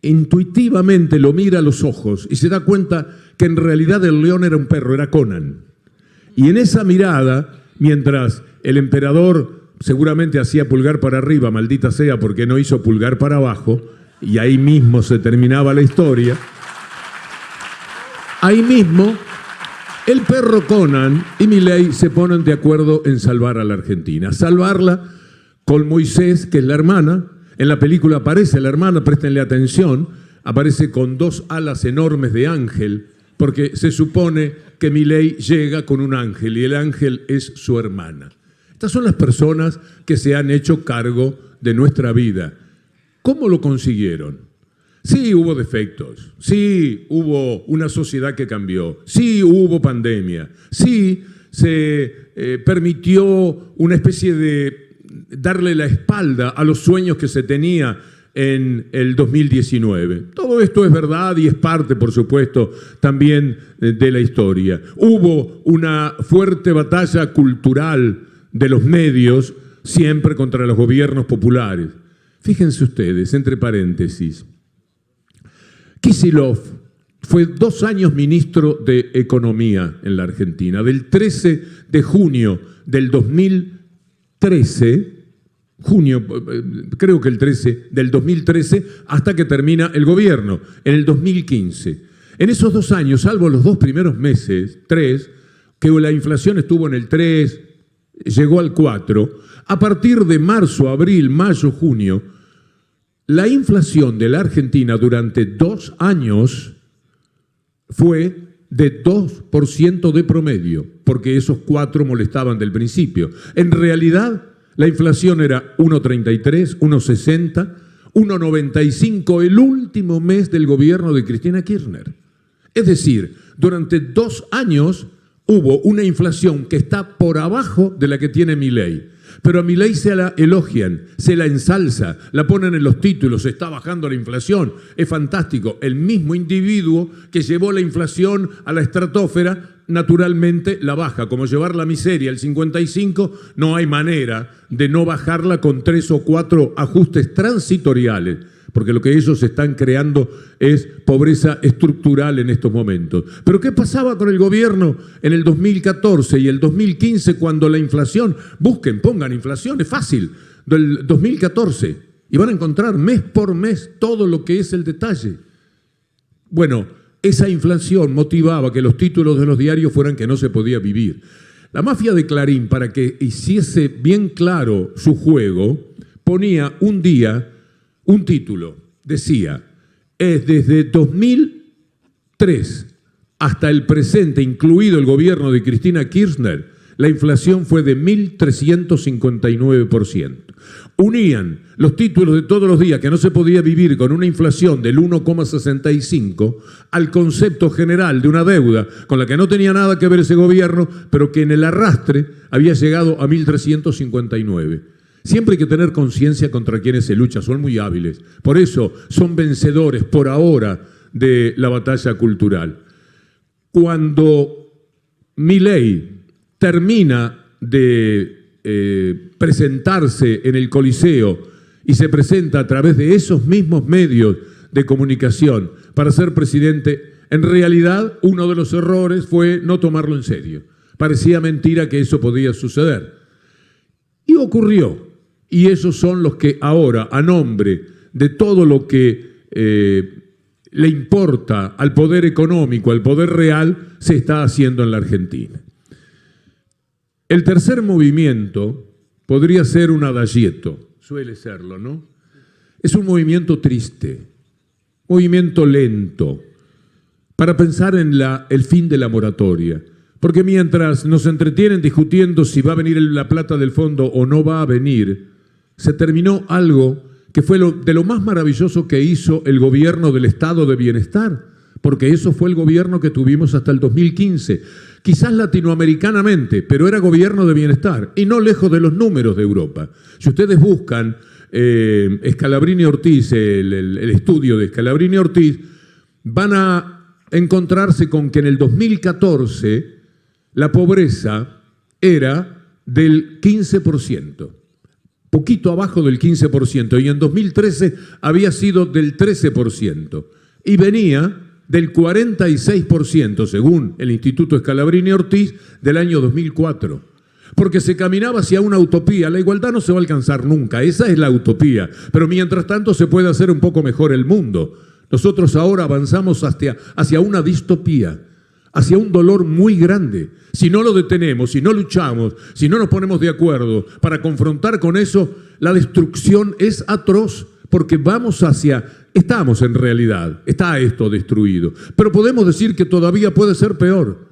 intuitivamente lo mira a los ojos y se da cuenta que en realidad el león era un perro, era Conan. Y en esa mirada, mientras el emperador seguramente hacía pulgar para arriba, maldita sea, porque no hizo pulgar para abajo, y ahí mismo se terminaba la historia, ahí mismo el perro Conan y Milei se ponen de acuerdo en salvar a la Argentina. Salvarla con Moisés, que es la hermana. En la película aparece la hermana, préstenle atención, aparece con 2 alas enormes de ángel, porque se supone que Milei llega con un ángel y el ángel es su hermana. Estas son las personas que se han hecho cargo de nuestra vida. ¿Cómo lo consiguieron? Sí, hubo defectos, sí, hubo una sociedad que cambió, sí, hubo pandemia, sí, se permitió una especie de darle la espalda a los sueños que se tenía en el 2019. Todo esto es verdad y es parte, por supuesto, también de la historia. Hubo una fuerte batalla cultural de los medios, siempre contra los gobiernos populares. Fíjense ustedes, entre paréntesis, Kicillof fue 2 años ministro de Economía en la Argentina, del 13 de junio del 2013, creo que el 13 del 2013, hasta que termina el gobierno, en el 2015. En esos 2 años, salvo los 2 primeros meses, 3, que la inflación estuvo en el 3, llegó al 4, a partir de marzo, abril, mayo, junio, la inflación de la Argentina durante 2 años fue de 2% de promedio, porque esos 4 molestaban del principio. En realidad, la inflación era 1,33, 1,60, 1,95 el último mes del gobierno de Cristina Kirchner. Es decir, durante 2 años hubo una inflación que está por abajo de la que tiene Milei. Pero a Milei se la elogian, se la ensalza, la ponen en los títulos, está bajando la inflación, es fantástico. El mismo individuo que llevó la inflación a la estratosfera, naturalmente la baja. Como llevar la miseria al 55, no hay manera de no bajarla con 3 o 4 ajustes transitoriales, porque lo que ellos están creando es pobreza estructural en estos momentos. Pero ¿qué pasaba con el gobierno en el 2014 y el 2015 cuando la inflación, pongan inflación, es fácil, del 2014, y van a encontrar mes por mes todo lo que es el detalle. Bueno, esa inflación motivaba que los títulos de los diarios fueran que no se podía vivir. La mafia de Clarín, para que hiciese bien claro su juego, ponía un día un título. Decía, es desde 2003 hasta el presente, incluido el gobierno de Cristina Kirchner, la inflación fue de 1.359%. Unían los títulos de todos los días que no se podía vivir con una inflación del 1,65 al concepto general de una deuda con la que no tenía nada que ver ese gobierno, pero que en el arrastre había llegado a 1.359. Siempre hay que tener conciencia contra quienes se lucha, son muy hábiles. Por eso son vencedores por ahora de la batalla cultural. Cuando Milei termina de presentarse en el Coliseo y se presenta a través de esos mismos medios de comunicación para ser presidente, en realidad uno de los errores fue no tomarlo en serio. Parecía mentira que eso podía suceder. Y ocurrió. Y esos son los que ahora, a nombre de todo lo que le importa al poder económico, al poder real, se está haciendo en la Argentina. El tercer movimiento podría ser un adagietto, suele serlo, ¿no? Es un movimiento triste, movimiento lento, para pensar en el fin de la moratoria. Porque mientras nos entretienen discutiendo si va a venir la plata del fondo o no va a venir, se terminó algo que fue de lo más maravilloso que hizo el gobierno del Estado de Bienestar, porque eso fue el gobierno que tuvimos hasta el 2015. Quizás latinoamericanamente, pero era gobierno de bienestar y no lejos de los números de Europa. Si ustedes buscan Scalabrini Ortiz, el estudio de Scalabrini Ortiz, van a encontrarse con que en el 2014 la pobreza era del 15%, poquito abajo del 15%, y en 2013 había sido del 13%, y venía del 46%, según el Instituto Scalabrini Ortiz, del año 2004. Porque se caminaba hacia una utopía. La igualdad no se va a alcanzar nunca, esa es la utopía. Pero mientras tanto se puede hacer un poco mejor el mundo. Nosotros ahora avanzamos hacia una distopía, hacia un dolor muy grande. Si no lo detenemos, si no luchamos, si no nos ponemos de acuerdo para confrontar con eso, la destrucción es atroz, porque estamos en realidad, está esto destruido. Pero podemos decir que todavía puede ser peor.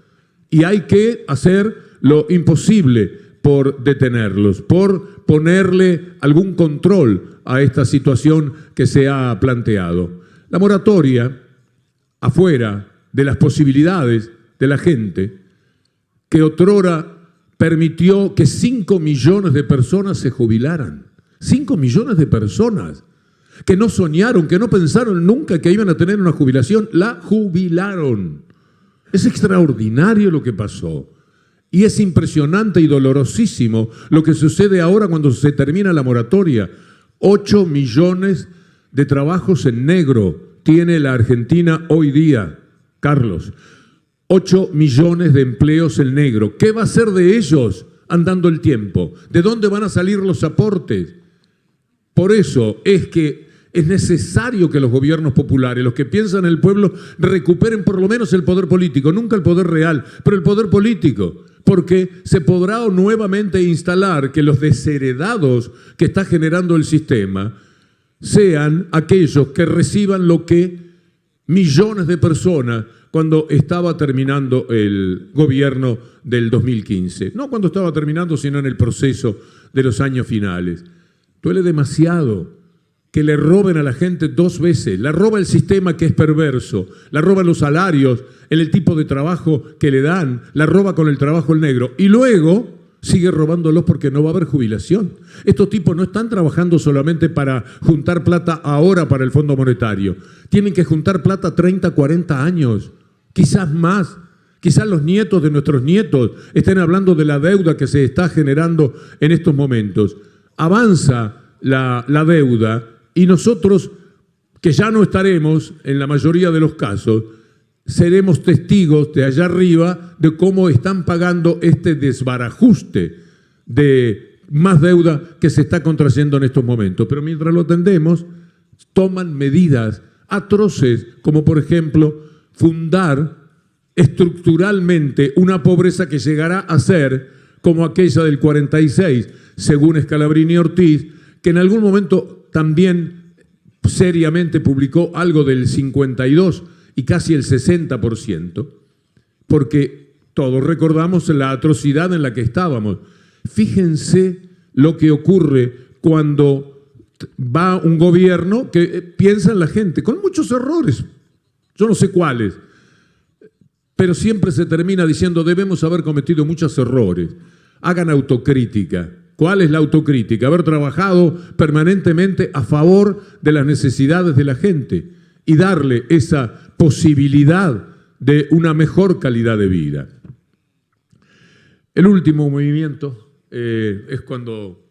Y hay que hacer lo imposible por detenerlos, por ponerle algún control a esta situación que se ha planteado. La moratoria, afuera de las posibilidades de la gente, que otrora permitió que 5 millones de personas se jubilaran. 5 millones de personas que no soñaron, que no pensaron nunca que iban a tener una jubilación, la jubilaron. Es extraordinario lo que pasó. Y es impresionante y dolorosísimo lo que sucede ahora cuando se termina la moratoria. 8 millones de trabajos en negro tiene la Argentina hoy día, Carlos. 8 millones de empleos en negro. ¿Qué va a ser de ellos andando el tiempo? ¿De dónde van a salir los aportes? Por eso es que es necesario que los gobiernos populares, los que piensan en el pueblo, recuperen por lo menos el poder político, nunca el poder real, pero el poder político, porque se podrá nuevamente instalar que los desheredados que está generando el sistema sean aquellos que reciban lo que millones de personas cuando estaba terminando el gobierno del 2015. No cuando estaba terminando, sino en el proceso de los años finales. Duele demasiado que le roben a la gente 2 veces. La roba el sistema, que es perverso. La roban los salarios, en el tipo de trabajo que le dan. La roba con el trabajo el negro. Y luego sigue robándolos porque no va a haber jubilación. Estos tipos no están trabajando solamente para juntar plata ahora para el Fondo Monetario. Tienen que juntar plata 30, 40 años, quizás más. Quizás los nietos de nuestros nietos estén hablando de la deuda que se está generando en estos momentos. Avanza la deuda y nosotros, que ya no estaremos en la mayoría de los casos, seremos testigos de allá arriba de cómo están pagando este desbarajuste de más deuda que se está contrayendo en estos momentos. Pero mientras lo atendemos, toman medidas atroces, como por ejemplo fundar estructuralmente una pobreza que llegará a ser como aquella del 46, según Scalabrini Ortiz, que en algún momento también seriamente publicó algo del 52 y casi el 60%, porque todos recordamos la atrocidad en la que estábamos. Fíjense lo que ocurre cuando va un gobierno que piensa en la gente, con muchos errores, yo no sé cuáles, pero siempre se termina diciendo debemos haber cometido muchos errores. Hagan autocrítica. ¿Cuál es la autocrítica? Haber trabajado permanentemente a favor de las necesidades de la gente y darle esa posibilidad de una mejor calidad de vida. El último movimiento es cuando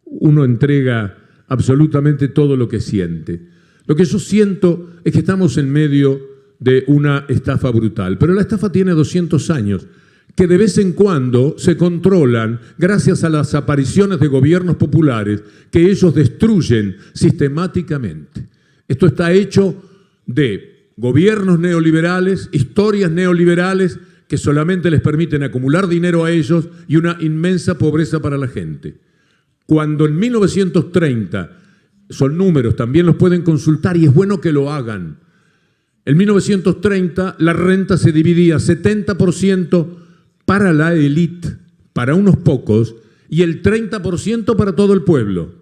uno entrega absolutamente todo lo que siente. Lo que yo siento es que estamos en medio de una estafa brutal, pero la estafa tiene 200 años, que de vez en cuando se controlan gracias a las apariciones de gobiernos populares que ellos destruyen sistemáticamente. Esto está hecho de gobiernos neoliberales, historias neoliberales que solamente les permiten acumular dinero a ellos y una inmensa pobreza para la gente. Cuando en 1930, son números, también los pueden consultar y es bueno que lo hagan. En 1930 la renta se dividía 70% para la élite, para unos pocos, y el 30% para todo el pueblo.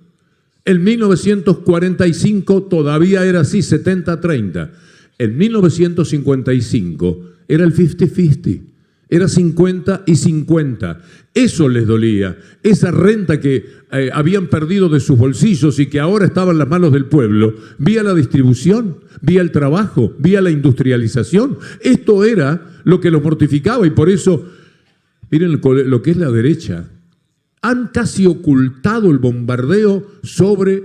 En 1945 todavía era así, 70-30. En 1955 era el 50-50, era 50 y 50. Eso les dolía, esa renta que habían perdido de sus bolsillos y que ahora estaba en las manos del pueblo, vía la distribución, vía el trabajo, vía la industrialización. Esto era lo que los mortificaba y por eso, miren lo que es la derecha, han casi ocultado el bombardeo sobre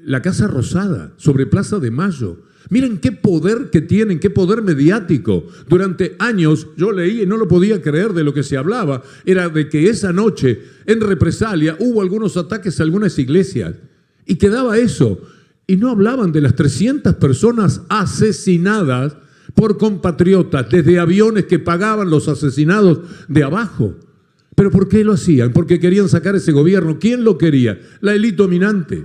la Casa Rosada, sobre Plaza de Mayo. Miren qué poder que tienen, qué poder mediático. Durante años yo leí y no lo podía creer de lo que se hablaba. Era de que esa noche, en represalia, hubo algunos ataques a algunas iglesias. Y quedaba eso. Y no hablaban de las 300 personas asesinadas por compatriotas, desde aviones que pagaban los asesinados de abajo. ¿Pero por qué lo hacían? Porque querían sacar ese gobierno. ¿Quién lo quería? La élite dominante.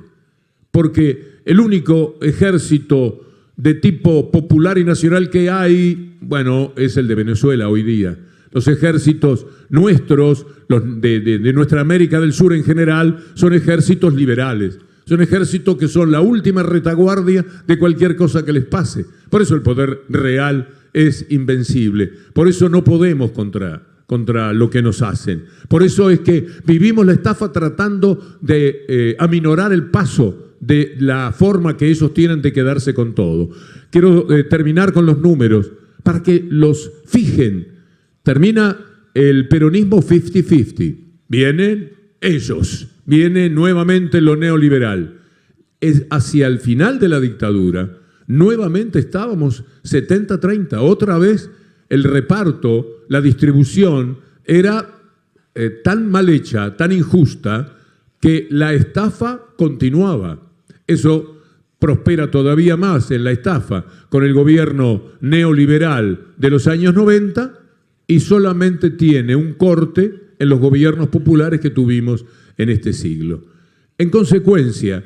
Porque el único ejército de tipo popular y nacional que hay, bueno, es el de Venezuela hoy día. Los ejércitos nuestros, los de nuestra América del Sur en general, son ejércitos liberales. Son ejércitos que son la última retaguardia de cualquier cosa que les pase. Por eso el poder real es invencible. Por eso no podemos contra lo que nos hacen. Por eso es que vivimos la estafa tratando de aminorar el paso de la forma que ellos tienen de quedarse con todo. Quiero terminar con los números para que los fijen. Termina el peronismo 50-50. Vienen ellos, viene nuevamente lo neoliberal. Hacia el final de la dictadura, nuevamente estábamos 70-30. Otra vez el reparto, la distribución era tan mal hecha, tan injusta, que la estafa continuaba. Eso prospera todavía más en la estafa con el gobierno neoliberal de los años 90 y solamente tiene un corte en los gobiernos populares que tuvimos en este siglo. En consecuencia,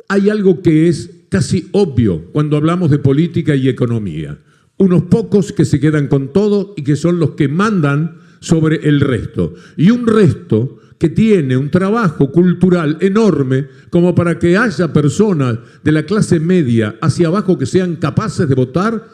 hay algo que es casi obvio cuando hablamos de política y economía. Unos pocos que se quedan con todo y que son los que mandan sobre el resto. Y un resto que tiene un trabajo cultural enorme como para que haya personas de la clase media hacia abajo que sean capaces de votar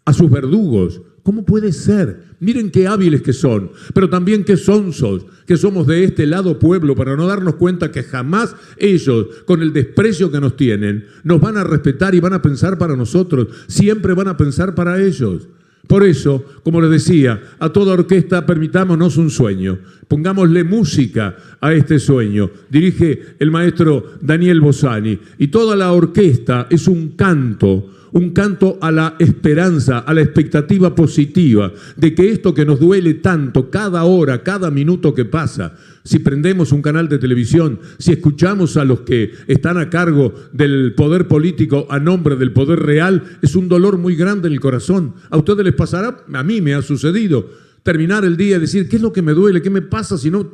a sus verdugos. ¿Cómo puede ser? Miren qué hábiles que son, pero también qué sonsos que somos de este lado pueblo para no darnos cuenta que jamás ellos, con el desprecio que nos tienen, nos van a respetar y van a pensar para nosotros. Siempre van a pensar para ellos. Por eso, como les decía, a toda orquesta permitámonos un sueño, pongámosle música a este sueño. Dirige el maestro Daniel Bossani y toda la orquesta es un canto un canto a la esperanza, a la expectativa positiva de que esto que nos duele tanto cada hora, cada minuto que pasa, si prendemos un canal de televisión, si escuchamos a los que están a cargo del poder político a nombre del poder real, es un dolor muy grande en el corazón. A ustedes les pasará, a mí me ha sucedido, terminar el día y decir, ¿qué es lo que me duele? ¿Qué me pasa si no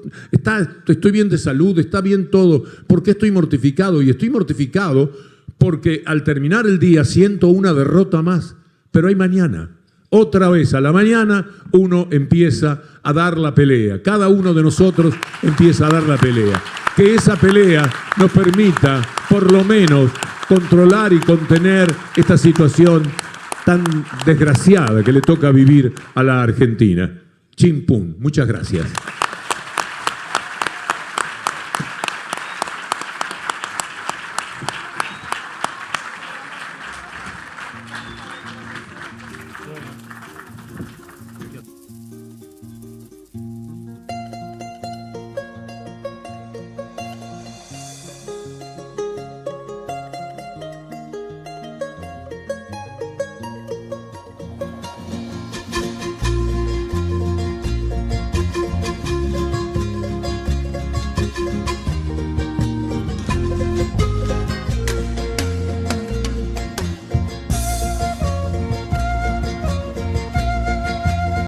estoy bien de salud? ¿Está bien todo? ¿Por qué estoy mortificado? Y estoy mortificado porque al terminar el día siento una derrota más, pero hay mañana. Otra vez a la mañana uno empieza a dar la pelea. Cada uno de nosotros empieza a dar la pelea. Que esa pelea nos permita, por lo menos, controlar y contener esta situación tan desgraciada que le toca vivir a la Argentina. Chimpún, muchas gracias.